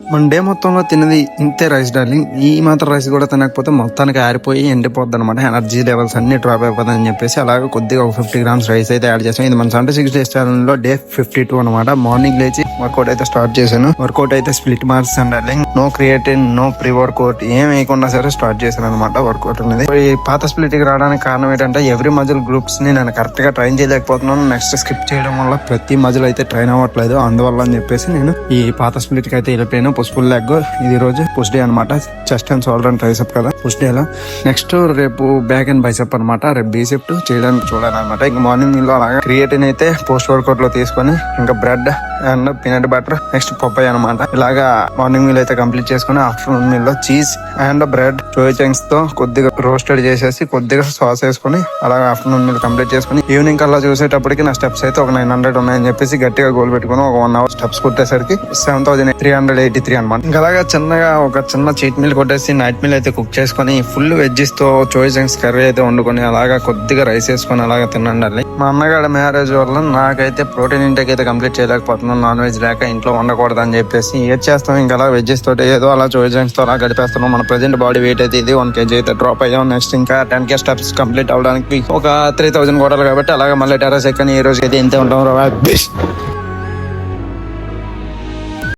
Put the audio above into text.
మన డే మొత్తంలో తిన్నది ఇంతే రైస్ డార్లింగ్. ఈ మాత్రం రైస్ కూడా తినకపోతే మొత్తానికి ఆరిపోయి ఎండిపోద్ది అనమాట. ఎనర్జీ లెవెల్స్ అన్ని డ్రాప్ అయిపోతాయి అని చెప్పేసి అలాగే కొద్దిగా ఒక 50 grams రైస్ అయితే యాడ్ చేసాం. ఇది మన 76 days ఛానల్ లో డే 52 అనమాట. మార్నింగ్ లేచి వర్కౌట్ అయితే స్టార్ట్ చేశాను. వర్కౌట్ అయితే స్ప్లిట్ మార్చాను darling. No creatine, no pre workout ఏం వేయకుండా సరే స్టార్ట్ చేశాను అనమాట వర్కౌట్ అనేది. ఈ పాత స్ప్లిట్ కి రావడానికి కారణం ఏంటంటే ఎవ్రీ మజిల్ గ్రూప్స్ ని నేను కరెక్ట్ గా ట్రైన్ చేయలేకపోతున్నాను. నెక్స్ట్ స్కిప్ చేయడం వల్ల ప్రతి మజిల్ అయితే ట్రైన్ అవ్వట్లేదు. అందువల్ల అని చెప్పేసి నేను ఈ పాత స్ప్లిట్ కి అయితే వెళ్ళిపోయాను. పుష్పుల్ లెగ్ ఇది రోజు పుష్ డే అనమాట. Chest and shoulder and tricep కదా పుష్ డే లో. నెక్స్ట్ రేపు బ్యాక్ అండ్ బైసెప్ అనమాట. రేపు బీసెప్ట్ చేయడానికి చూడాలి అనమాట. ఇంకా మార్నింగ్ మీల్ లో అలాగా క్రియేటిన్ అయితే పోస్ట్ వర్కౌట్ లో తీసుకొని ఇంకా bread and peanut butter next papaya అనమాట. ఇలాగా మార్నింగ్ మీల్ అయితే కంప్లీట్ చేసుకుని ఆఫ్టర్నూన్ మీల్ లో cheese and bread soya chunks తో కొద్దిగా రోస్టెడ్ చేసేసి కొద్దిగా సాస్ వేసుకుని అలాగే ఆఫ్టర్నూన్ మీల్ కంప్లీట్ చేసుకుని ఈవినింగ్ అలా చూసేటప్పటికి నా స్టెప్స్ అయితే ఒక 900 ఉన్నాయని చెప్పేసి గట్టిగా గోల్ పెట్టుకుని ఒక 1 hour స్టెప్స్ కొట్టేసరికి 7383 అనమాట. ఇంకా అలాగా చిన్నగా ఒక చిన్న చీట్ మీల్ కొట్టేసి నైట్ మీల్ అయితే కుక్ చేసుకుని ఫుల్ వెజ్జెస్ తో సోయా చంక్స్ కర్రీ అయితే వండుకొని అలాగా కొద్దిగా రైస్ వేసుకొని అలాగా తినండి. మా అన్నగాడ మ్యారేజ్ వల్ల నాకైతే ప్రోటీన్ ఇంటేక్ అయితే కంప్లీట్ చేయలేకపోతున్నాను. నాన్ వెజ్ లేక ఇంట్లో ఉండకూడదు అని చెప్పేసి ఏది చేస్తాం ఇంకా అలా వెజ్జెస్ తోటి ఏదో అలా సోయా చంక్స్ తో అలా గడిపేస్తున్నాం. మన ప్రెసెంట్ బాడీ వెయిట్ అయితే ఇది 1 kg అయితే డ్రాప్ అయ్యాం. నెక్స్ట్ ఇంకా 10K స్టెప్స్ కంప్లీట్ అవడానికి ఒక 3000 కొడాలి కాబట్టి అలాగే మళ్ళీ టెర్రస్ ఎక్కని ఈ రోజు అయితే ఇంతే ఉంటాం.